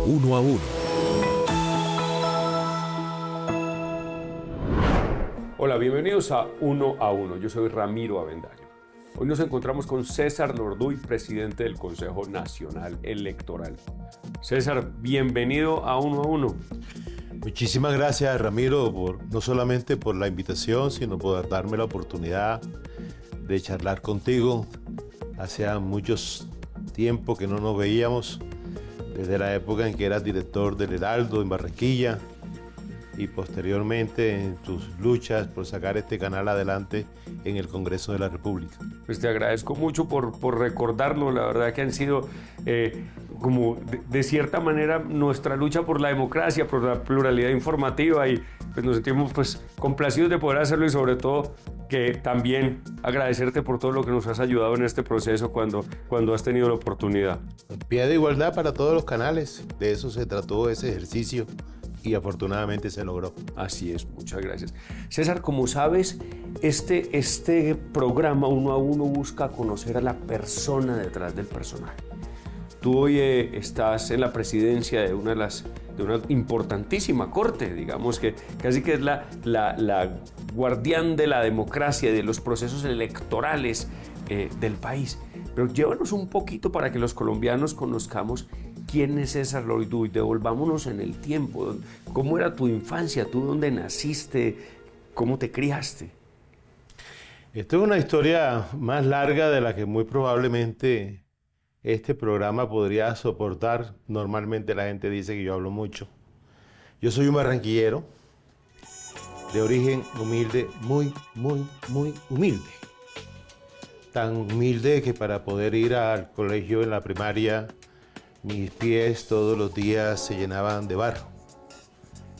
Uno a Uno. Hola, bienvenidos a Uno a Uno. Yo soy Ramiro Avendaño. Hoy nos encontramos con César Norduy, presidente del Consejo Nacional Electoral. César, bienvenido a Uno a Uno. Muchísimas gracias, Ramiro, no solamente por la invitación, sino por darme la oportunidad de charlar contigo. Hacía muchos tiempo que no nos veíamos, desde la época en que eras director del Heraldo en Barranquilla y posteriormente en tus luchas por sacar este canal adelante en el Congreso de la República. Pues te agradezco mucho por recordarlo. La verdad que han sido como de cierta manera nuestra lucha por la democracia, por la pluralidad informativa, y pues nos sentimos pues complacidos de poder hacerlo, y sobre todo que también agradecerte por todo lo que nos has ayudado en este proceso cuando has tenido la oportunidad. Pie de igualdad para todos los canales, de eso se trató ese ejercicio y afortunadamente se logró. Así es, muchas gracias. César, como sabes, este programa Uno a Uno busca conocer a la persona detrás del personaje. Tú hoy estás en la presidencia de una importantísima corte, digamos que casi que es la guardián de la democracia y de los procesos electorales del país. Pero llévanos un poquito para que los colombianos conozcamos quién es César Norduy. Devolvámonos en el tiempo. ¿Cómo era tu infancia? ¿Tú dónde naciste? ¿Cómo te criaste? Esto es una historia más larga de la que muy probablemente este programa podría soportar. Normalmente la gente dice que yo hablo mucho. Yo soy un barranquillero de origen humilde, muy humilde. Tan humilde que para poder ir al colegio en la primaria, mis pies todos los días se llenaban de barro.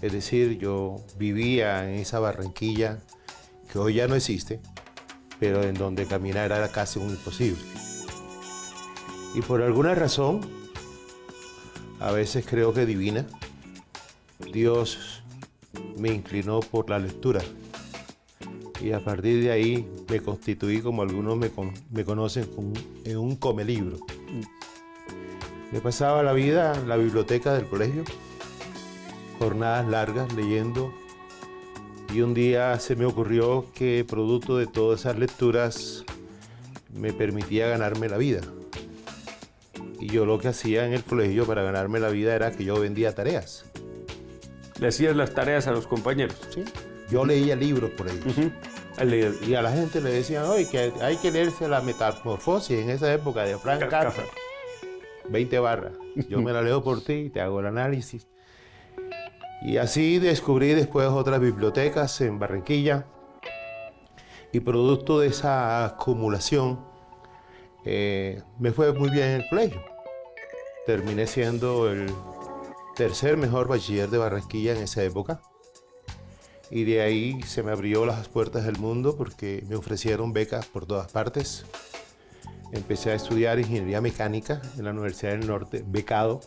Es decir, yo vivía en esa Barranquilla que hoy ya no existe, pero en donde caminar era casi un imposible. Y por alguna razón, a veces creo que divina, Dios me inclinó por la lectura. Y a partir de ahí me constituí, como algunos me conocen, en un comelibro. Me pasaba la vida en la biblioteca del colegio, jornadas largas leyendo, y un día se me ocurrió que producto de todas esas lecturas me permitía ganarme la vida. Y yo lo que hacía en el colegio para ganarme la vida era que yo vendía tareas. ¿Le hacías las tareas a los compañeros? Sí. Yo leía libros por ellos. Y a la gente le decían, oye, que hay que leerse la Metamorfosis en esa época de Frank Kafka. 20 barras. Yo me la leo por ti y te hago el análisis. Y así descubrí después otras bibliotecas en Barranquilla. Y producto de esa acumulación, me fue muy bien en el colegio. Terminé siendo el tercer mejor bachiller de Barranquilla en esa época. Y de ahí se me abrió las puertas del mundo porque me ofrecieron becas por todas partes. Empecé a estudiar ingeniería mecánica en la Universidad del Norte, becado,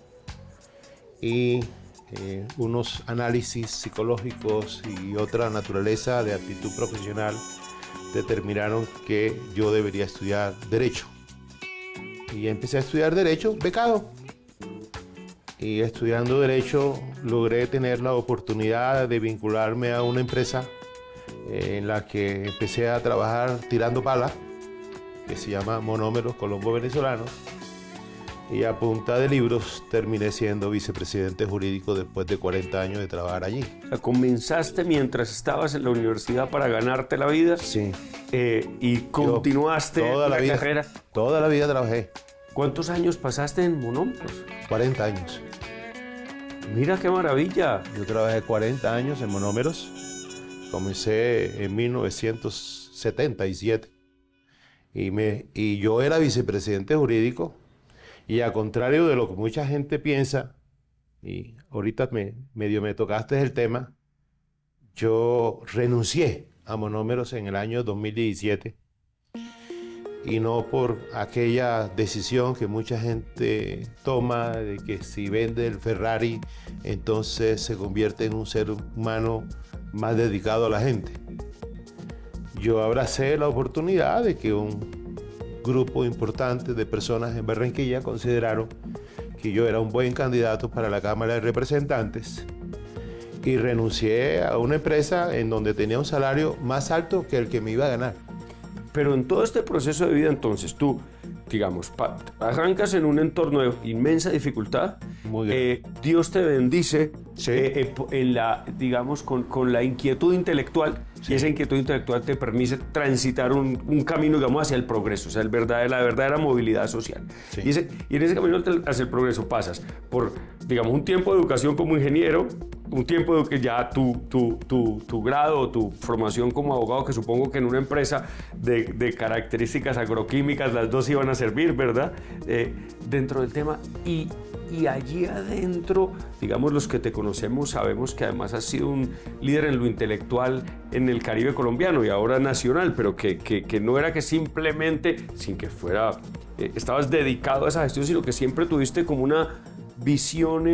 y unos análisis psicológicos y otra naturaleza de actitud profesional determinaron que yo debería estudiar Derecho. Y empecé a estudiar Derecho, becado. Y estudiando Derecho logré tener la oportunidad de vincularme a una empresa en la que empecé a trabajar tirando pala, que se llama Monómeros Colombo Venezolanos, y a punta de libros terminé siendo vicepresidente jurídico después de 40 años de trabajar allí. O sea, ¿comenzaste mientras estabas en la universidad para ganarte la vida? Sí. ¿Y continuaste la carrera? Toda la vida trabajé. ¿Cuántos años pasaste en Monómeros? 40 años. Mira qué maravilla. Yo trabajé 40 años en Monómeros. Comencé en 1977. Y yo era vicepresidente jurídico, y a contrario de lo que mucha gente piensa, y ahorita medio me tocaste el tema, yo renuncié a Monómeros en el año 2017, y no por aquella decisión que mucha gente toma de que si vende el Ferrari, entonces se convierte en un ser humano más dedicado a la gente. Yo abracé la oportunidad de que un grupo importante de personas en Barranquilla consideraron que yo era un buen candidato para la Cámara de Representantes y renuncié a una empresa en donde tenía un salario más alto que el que me iba a ganar. Pero en todo este proceso de vida, entonces, tú, digamos, arrancas en un entorno de inmensa dificultad. Muy bien. Dios te bendice, Sí. digamos, con la inquietud intelectual, Sí. y esa inquietud intelectual te permite transitar un camino, digamos, hacia el progreso, o sea, la verdadera movilidad social. Sí. Y en ese camino hacia el progreso pasas por, digamos, un tiempo de educación como ingeniero, un tiempo de que ya tu grado o tu formación como abogado, que supongo que en una empresa de características agroquímicas las dos iban a servir, ¿verdad? Dentro del tema. Y allí adentro, digamos, los que te conocemos sabemos que además has sido un líder en lo intelectual en el Caribe colombiano y ahora nacional, pero que no era que simplemente, sin que fuera, estabas dedicado a esa gestión, sino que siempre tuviste como una visión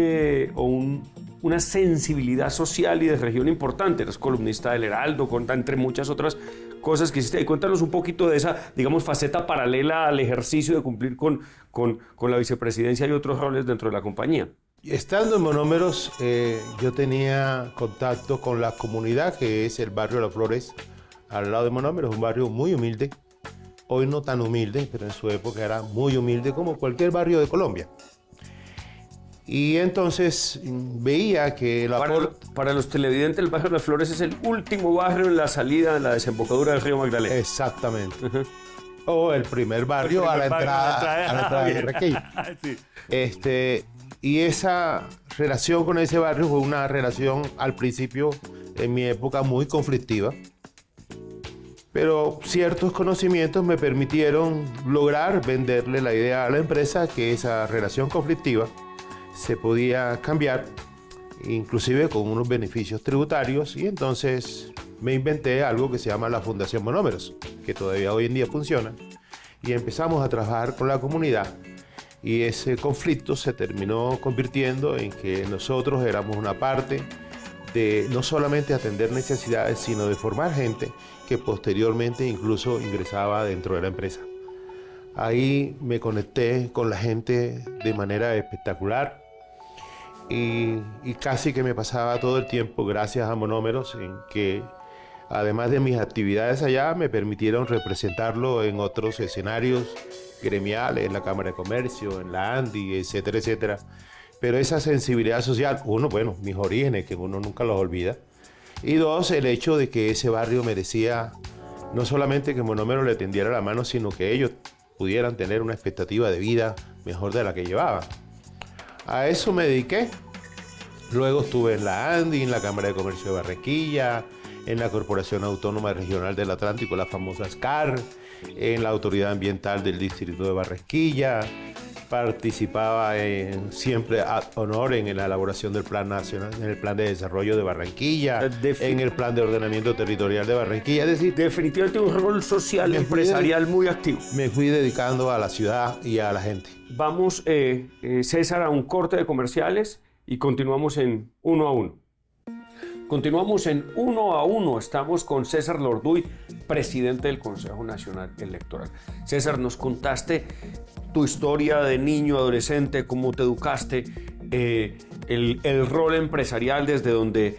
una sensibilidad social y de región importante. Eres columnista del Heraldo, entre muchas otras cosas que hiciste. Y cuéntanos un poquito de esa, digamos, faceta paralela al ejercicio de cumplir con la vicepresidencia y otros roles dentro de la compañía. Estando en Monómeros, yo tenía contacto con la comunidad que es el barrio Las Flores, al lado de Monómeros, un barrio muy humilde. Hoy no tan humilde, pero en su época era muy humilde como cualquier barrio de Colombia. Y entonces veía que Para los televidentes, el barrio de Las Flores es el último barrio en la salida de la desembocadura del río Magdalena. Exactamente. O el primer barrio a la entrada de Barranquilla. Sí. Y esa relación con ese barrio fue una relación al principio, en mi época, muy conflictiva. Pero ciertos conocimientos me permitieron lograr venderle la idea a la empresa que esa relación conflictiva se podía cambiar, inclusive con unos beneficios tributarios, y entonces me inventé algo que se llama la Fundación Monómeros, que todavía hoy en día funciona, y empezamos a trabajar con la comunidad, y ese conflicto se terminó convirtiendo en que nosotros éramos una parte de no solamente atender necesidades, sino de formar gente que posteriormente incluso ingresaba dentro de la empresa. Ahí me conecté con la gente de manera espectacular y casi que me pasaba todo el tiempo, gracias a Monómeros, en que además de mis actividades allá, me permitieron representarlo en otros escenarios gremiales, en la Cámara de Comercio, en la ANDI, etcétera, etcétera. Pero esa sensibilidad social, uno, bueno, mis orígenes, que uno nunca los olvida, y dos, el hecho de que ese barrio merecía no solamente que Monómeros le tendiera la mano, sino que ellos pudieran tener una expectativa de vida mejor de la que llevaban. A eso me dediqué. Luego estuve en la ANDI, en la Cámara de Comercio de Barranquilla, en la Corporación Autónoma Regional del Atlántico, la famosa SCAR, en la Autoridad Ambiental del Distrito de Barranquilla. Participaba siempre ad honorem en la elaboración del Plan Nacional, en el Plan de Desarrollo de Barranquilla, en el Plan de Ordenamiento Territorial de Barranquilla. Es decir, definitivamente un rol social empresarial muy activo. Me fui dedicando a la ciudad y a la gente. Vamos, César, a un corte de comerciales y continuamos en Uno a Uno. Continuamos en Uno a Uno. Estamos con César Lorduy, presidente del Consejo Nacional Electoral. César, nos contaste tu historia de niño, adolescente, cómo te educaste, el rol empresarial desde donde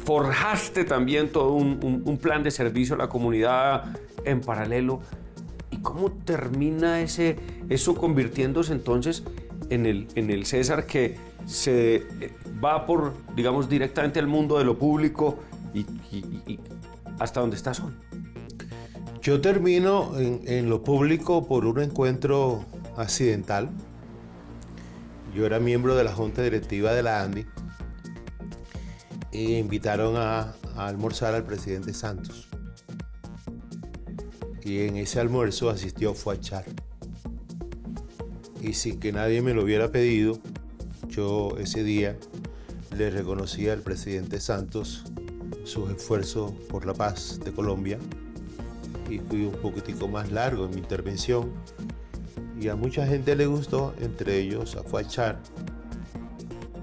forjaste también todo un plan de servicio a la comunidad en paralelo. ¿Y cómo termina eso convirtiéndose entonces en el César que se va por, digamos, directamente al mundo de lo público y hasta donde estás hoy? Yo termino en lo público por un encuentro accidental. Yo era miembro de la junta directiva de la ANDI e invitaron a almorzar al presidente Santos. Y en ese almuerzo asistió Fuad Char. Y sin que nadie me lo hubiera pedido, yo ese día le reconocí al presidente Santos sus esfuerzos por la paz de Colombia y fui un poquitico más largo en mi intervención y a mucha gente le gustó, entre ellos a Fuad Char,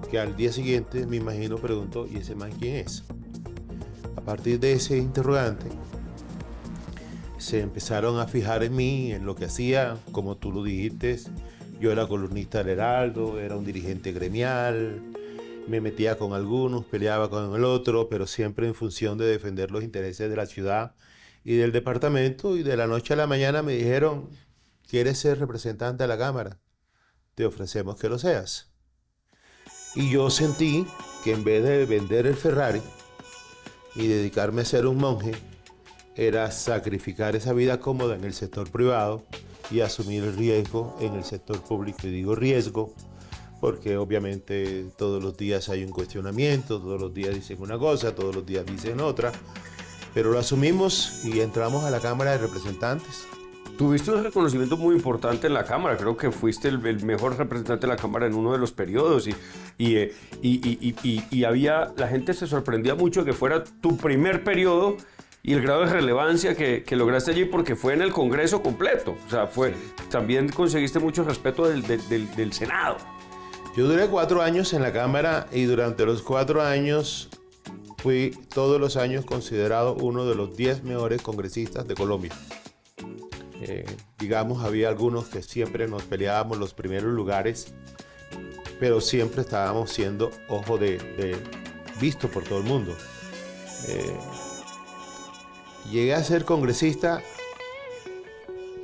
que al día siguiente me imagino preguntó, ¿y ese man quién es? A partir de ese interrogante se empezaron a fijar en mí, en lo que hacía, como tú lo dijiste. Yo era columnista del Heraldo, era un dirigente gremial, me metía con algunos, peleaba con el otro, pero siempre en función de defender los intereses de la ciudad y del departamento. Y de la noche a la mañana me dijeron, ¿quieres ser representante de la Cámara? Te ofrecemos que lo seas. Y yo sentí que en vez de vender el Ferrari y dedicarme a ser un monje, era sacrificar esa vida cómoda en el sector privado y asumir el riesgo en el sector público. Y digo riesgo porque obviamente todos los días hay un cuestionamiento, todos los días dicen una cosa, todos los días dicen otra, pero lo asumimos y entramos a la Cámara de Representantes. Tuviste un reconocimiento muy importante en la Cámara, creo que fuiste el mejor representante de la Cámara en uno de los periodos y había, la gente se sorprendía mucho que fuera tu primer periodo y el grado de relevancia que lograste allí porque fue en el Congreso completo, o sea, también conseguiste mucho respeto del Senado. Yo duré 4 años en la Cámara y durante los 4 años fui todos los años considerado uno de los 10 mejores congresistas de Colombia. Digamos, había algunos que siempre nos peleábamos los primeros lugares, pero siempre estábamos siendo ojo visto por todo el mundo. Llegué a ser congresista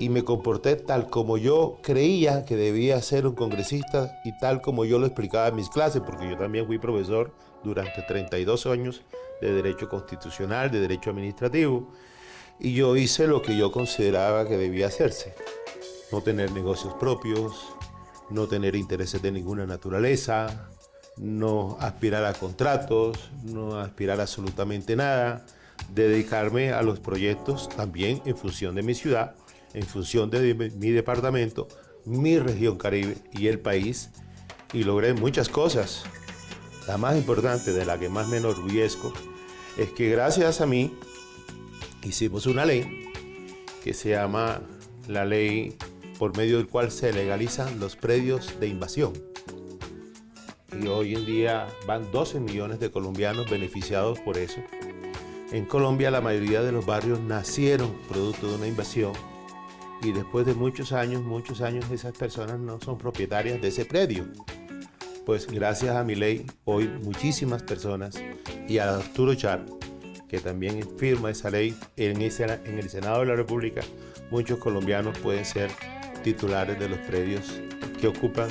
y me comporté tal como yo creía que debía ser un congresista y tal como yo lo explicaba en mis clases, porque yo también fui profesor durante 32 años de Derecho Constitucional, de Derecho Administrativo, y yo hice lo que yo consideraba que debía hacerse. No tener negocios propios, no tener intereses de ninguna naturaleza, no aspirar a contratos, no aspirar a absolutamente nada, dedicarme a los proyectos también en función de mi ciudad, en función de mi departamento, mi región Caribe y el país, y logré muchas cosas. La más importante, de la que más me enorgullezco, es que gracias a mí hicimos una ley que se llama la ley por medio del cual se legalizan los predios de invasión. Y hoy en día van 12 millones de colombianos beneficiados por eso. En Colombia la mayoría de los barrios nacieron producto de una invasión y después de muchos años esas personas no son propietarias de ese predio. Pues gracias a mi ley hoy muchísimas personas y a Arturo Char, que también firma esa ley en el Senado de la República, muchos colombianos pueden ser titulares de los predios que ocupan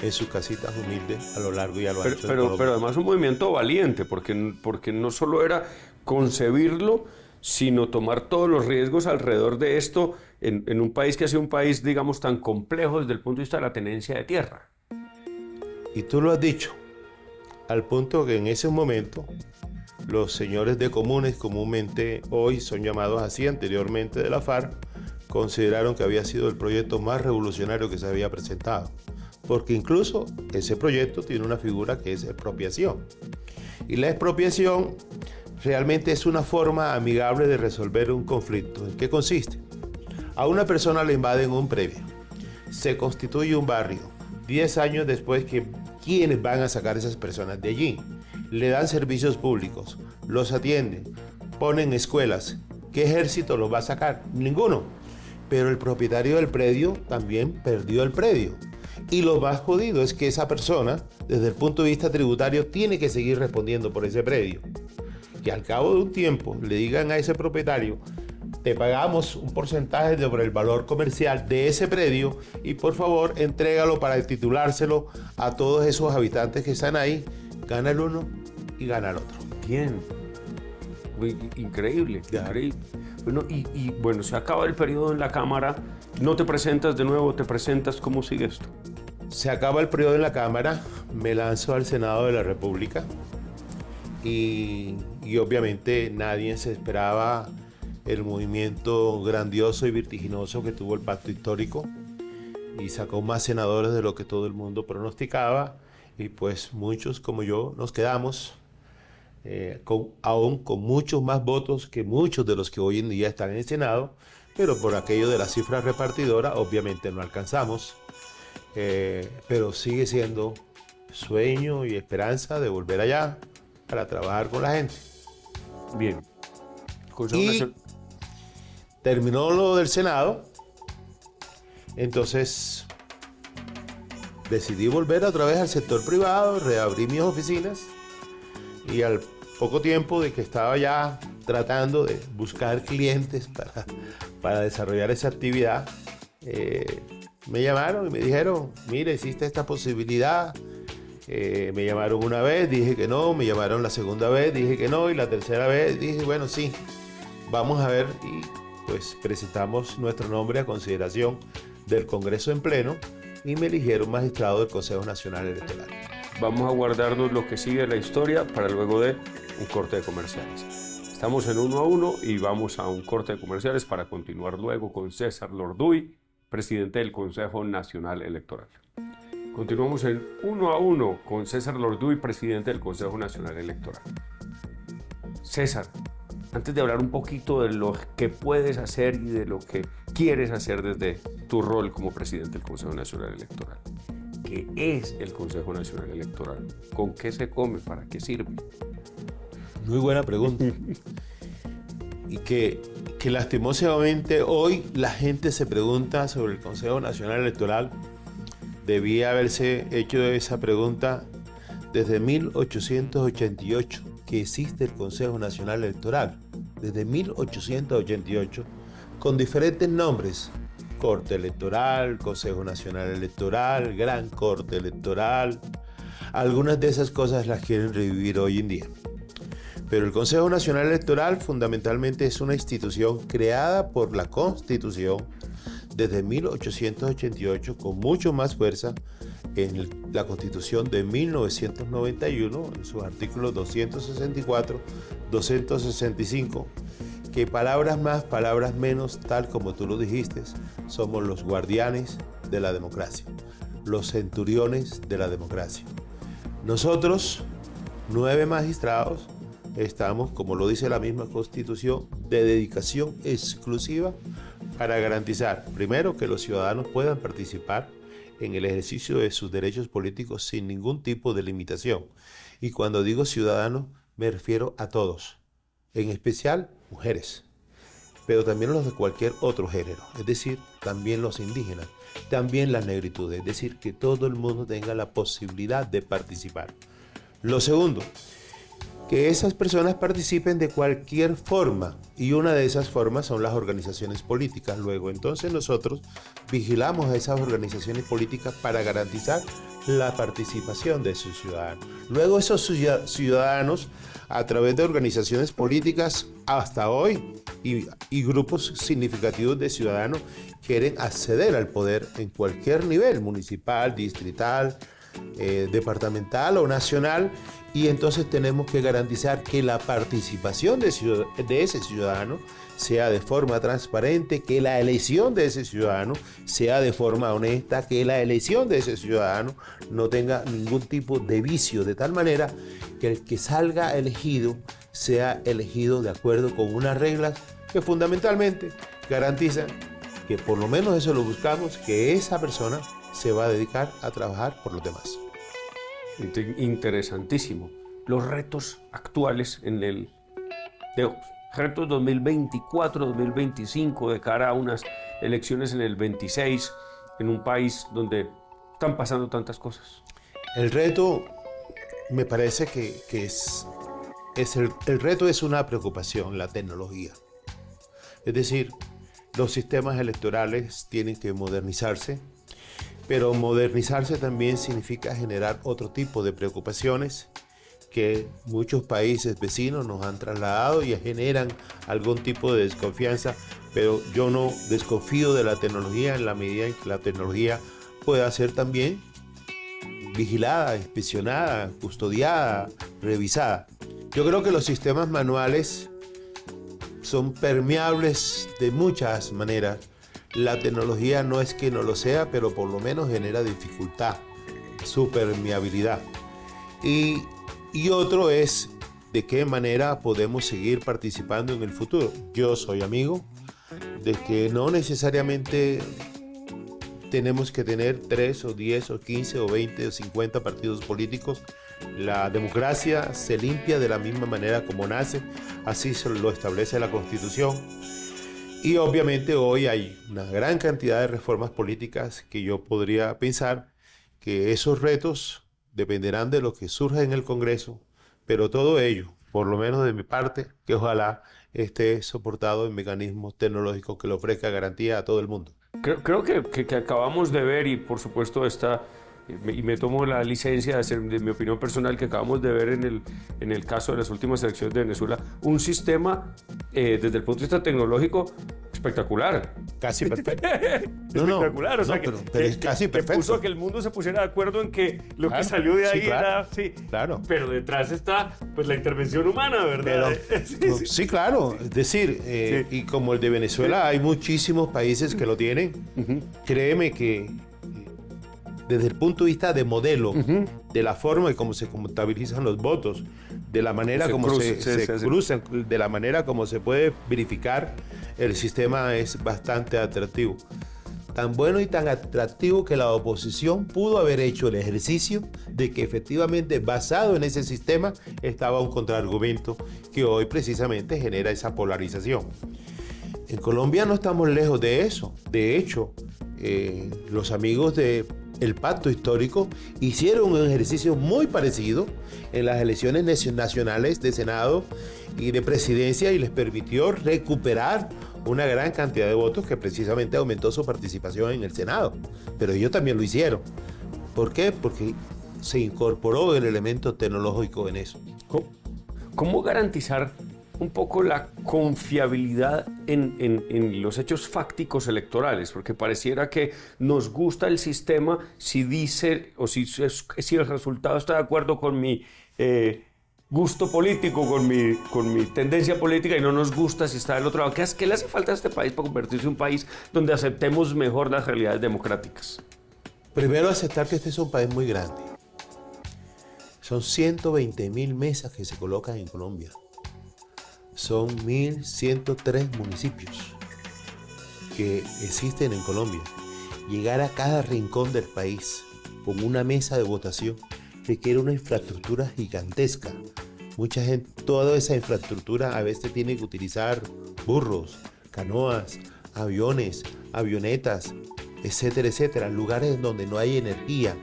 en sus casitas humildes a lo largo y a lo ancho de Colombia. Pero además un movimiento valiente, porque no solo era concebirlo, sino tomar todos los riesgos alrededor de esto en un país que ha sido un país, digamos, tan complejo desde el punto de vista de la tenencia de tierra. Y tú lo has dicho, al punto que en ese momento los señores de comunes, comúnmente hoy son llamados así, anteriormente de la FARC, consideraron que había sido el proyecto más revolucionario que se había presentado, porque incluso ese proyecto tiene una figura que es expropiación. Y la expropiación realmente es una forma amigable de resolver un conflicto. ¿En qué consiste? A una persona le invaden un predio, se constituye un barrio, 10 años después, ¿quiénes van a sacar a esas personas de allí? Le dan servicios públicos, los atienden, ponen escuelas. ¿Qué ejército los va a sacar? Ninguno. Pero el propietario del predio también perdió el predio. Y lo más jodido es que esa persona, desde el punto de vista tributario, tiene que seguir respondiendo por ese predio. Que al cabo de un tiempo le digan a ese propietario, te pagamos un porcentaje sobre el valor comercial de ese predio y por favor entrégalo para titulárselo a todos esos habitantes que están ahí. Gana el uno y gana el otro. Bien. Muy increíble, increíble. Bueno, bueno, se acaba el periodo en la Cámara, no te presentas de nuevo, te presentas, ¿cómo sigue esto? Se acaba el periodo en la Cámara, me lanzo al Senado de la República y obviamente nadie se esperaba el movimiento grandioso y vertiginoso que tuvo el Pacto Histórico y sacó más senadores de lo que todo el mundo pronosticaba y pues muchos como yo nos quedamos aún con muchos más votos que muchos de los que hoy en día están en el Senado, pero por aquello de la cifra repartidora obviamente no alcanzamos, pero sigue siendo sueño y esperanza de volver allá para trabajar con la gente. Bien. Y terminó lo del Senado, entonces decidí volver otra vez al sector privado, reabrí mis oficinas y al poco tiempo de que estaba ya tratando de buscar clientes para desarrollar esa actividad, me llamaron y me dijeron, mire, existe esta posibilidad. Me llamaron una vez, dije que no, me llamaron la segunda vez, dije que no, y la tercera vez dije, bueno, sí, vamos a ver, y pues presentamos nuestro nombre a consideración del Congreso en pleno y me eligieron magistrado del Consejo Nacional Electoral. Vamos a guardarnos lo que sigue la historia para luego de un corte de comerciales. Estamos en 1 a 1 y vamos a un corte de comerciales para continuar luego con César Lorduy, presidente del Consejo Nacional Electoral. Continuamos en 1 a 1 con César Lorduy, presidente del Consejo Nacional Electoral. César, antes de hablar un poquito de lo que puedes hacer y de lo que quieres hacer desde tu rol como presidente del Consejo Nacional Electoral, ¿qué es el Consejo Nacional Electoral? ¿Con qué se come? ¿Para qué sirve? Muy buena pregunta. Y que lastimosamente hoy la gente se pregunta sobre el Consejo Nacional Electoral. Debía haberse hecho esa pregunta desde 1888, que existe el Consejo Nacional Electoral. Desde 1888, con diferentes nombres: Corte Electoral, Consejo Nacional Electoral, Gran Corte Electoral. Algunas de esas cosas las quieren revivir hoy en día. Pero el Consejo Nacional Electoral fundamentalmente es una institución creada por la Constitución desde 1888, con mucho más fuerza en la Constitución de 1991, en sus artículos 264, 265, que palabras más, palabras menos, tal como tú lo dijiste, somos los guardianes de la democracia, los centuriones de la democracia. Nosotros, 9 magistrados, estamos, como lo dice la misma Constitución, de dedicación exclusiva para garantizar, primero, que los ciudadanos puedan participar en el ejercicio de sus derechos políticos sin ningún tipo de limitación. Y cuando digo ciudadanos, me refiero a todos, en especial mujeres, pero también los de cualquier otro género, es decir, también los indígenas, también las negritudes, es decir, que todo el mundo tenga la posibilidad de participar. Lo segundo, que esas personas participen de cualquier forma, y una de esas formas son las organizaciones políticas. Luego, entonces nosotros vigilamos a esas organizaciones políticas para garantizar la participación de sus ciudadanos. Luego esos ciudadanos, a través de organizaciones políticas hasta hoy y grupos significativos de ciudadanos, quieren acceder al poder en cualquier nivel, municipal, distrital, departamental o nacional, y entonces tenemos que garantizar que la participación de ese ciudadano sea de forma transparente, que la elección de ese ciudadano sea de forma honesta, que la elección de ese ciudadano no tenga ningún tipo de vicio, de tal manera que el que salga elegido sea elegido de acuerdo con unas reglas que fundamentalmente garantizan que, por lo menos eso lo buscamos, que esa persona se va a dedicar a trabajar por los demás. Interesantísimo. Los retos actuales en el retos 2024-2025 de cara a unas elecciones en el 26 en un país donde están pasando tantas cosas. El reto me parece que el reto es una preocupación, la tecnología. Es decir, los sistemas electorales tienen que modernizarse, pero modernizarse también significa generar otro tipo de preocupaciones que muchos países vecinos nos han trasladado y generan algún tipo de desconfianza, pero yo no desconfío de la tecnología en la medida en que la tecnología pueda ser también vigilada, inspeccionada, custodiada, revisada. Yo creo que los sistemas manuales son permeables de muchas maneras. La tecnología no es que no lo sea, pero por lo menos genera dificultad, su permeabilidad. Y otro es de qué manera podemos seguir participando en el futuro. Yo soy amigo de que no necesariamente tenemos que tener 3 o 10 o 15 o 20 o 50 partidos políticos. La democracia se limpia de la misma manera como nace, así se lo establece la Constitución. Y obviamente hoy hay una gran cantidad de reformas políticas que yo podría pensar que esos retos dependerán de lo que surja en el Congreso, pero todo ello, por lo menos de mi parte, que ojalá esté soportado en mecanismos tecnológicos que le ofrezca garantía a todo el mundo. Creo que acabamos de ver, y por supuesto y me tomo la licencia de mi opinión personal, que acabamos de ver en el caso de las últimas elecciones de Venezuela, un sistema desde el punto de vista tecnológico espectacular. Casi perfecto. Espectacular, o sea, pero es casi perfecto. Puso a que el mundo se pusiera de acuerdo en que lo que salió de ahí era... Sí, claro. Pero detrás está pues la intervención humana, ¿verdad? Sí, claro. Es decir, y como el de Venezuela, hay muchísimos países que lo tienen. Créeme que desde el punto de vista de modelo, de la forma en cómo se contabilizan los votos, de la manera como se cruzan, de la manera como se puede verificar, el sistema es bastante atractivo. Tan bueno y tan atractivo que la oposición pudo haber hecho el ejercicio de que efectivamente basado en ese sistema estaba un contraargumento que hoy precisamente genera esa polarización. En Colombia no estamos lejos de eso. De hecho, los amigos del Pacto Histórico hicieron un ejercicio muy parecido en las elecciones nacionales de Senado y de Presidencia y les permitió recuperar una gran cantidad de votos que precisamente aumentó su participación en el Senado. Pero ellos también lo hicieron. ¿Por qué? Porque se incorporó el elemento tecnológico en eso. ¿Cómo garantizar un poco la confiabilidad en los hechos fácticos electorales? Porque pareciera que nos gusta el sistema si dice o si el resultado está de acuerdo con mi gusto político, con mi tendencia política, y no nos gusta si está del otro lado. ¿Qué le hace falta a este país para convertirse en un país donde aceptemos mejor las realidades democráticas? Primero, aceptar que este es un país muy grande. Son 120.000 mesas que se colocan en Colombia. Son 1.103 municipios que existen en Colombia. Llegar a cada rincón del país con una mesa de votación requiere una infraestructura gigantesca. Mucha gente, toda esa infraestructura a veces tiene que utilizar burros, canoas, aviones, avionetas, etcétera, etcétera, lugares donde no hay energía.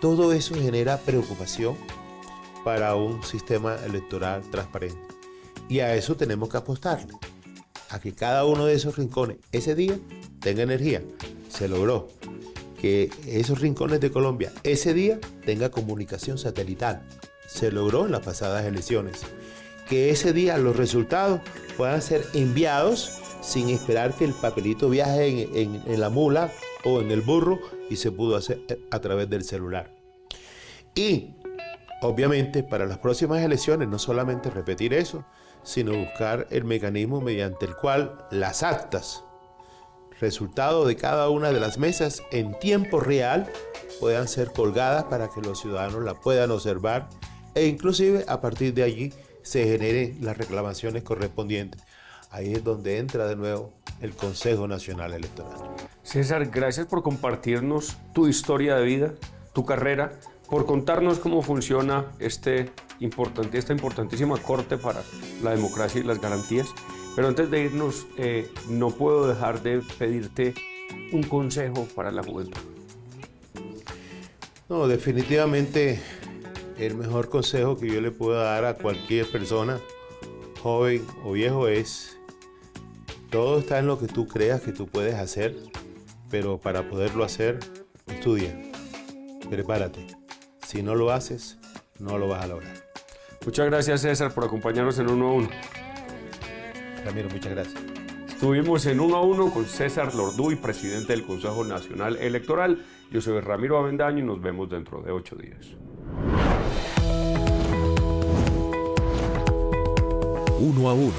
Todo eso genera preocupación para un sistema electoral transparente. Y a eso tenemos que apostarle, a que cada uno de esos rincones ese día tenga energía. Se logró que esos rincones de Colombia ese día tenga comunicación satelital. Se logró en las pasadas elecciones. Que ese día los resultados puedan ser enviados sin esperar que el papelito viaje en la mula o en el burro, y se pudo hacer a través del celular. Y obviamente para las próximas elecciones no solamente repetir eso, sino buscar el mecanismo mediante el cual las actas, resultado de cada una de las mesas en tiempo real, puedan ser colgadas para que los ciudadanos la puedan observar, e inclusive a partir de allí se generen las reclamaciones correspondientes. Ahí es donde entra de nuevo el Consejo Nacional Electoral. César, gracias por compartirnos tu historia de vida, tu carrera, por contarnos cómo funciona esta importantísima corte para la democracia y las garantías. Pero antes de irnos, no puedo dejar de pedirte un consejo para la juventud. No, definitivamente el mejor consejo que yo le puedo dar a cualquier persona, joven o viejo, es: todo está en lo que tú creas que tú puedes hacer, pero para poderlo hacer, estudia, prepárate. Si no lo haces, no lo vas a lograr. Muchas gracias, César, por acompañarnos en 1 a 1. Ramiro, muchas gracias. Estuvimos en 1 a 1 con César Lorduy, presidente del Consejo Nacional Electoral. Yo soy Ramiro Avendaño y nos vemos dentro de 8 días. 1 a 1.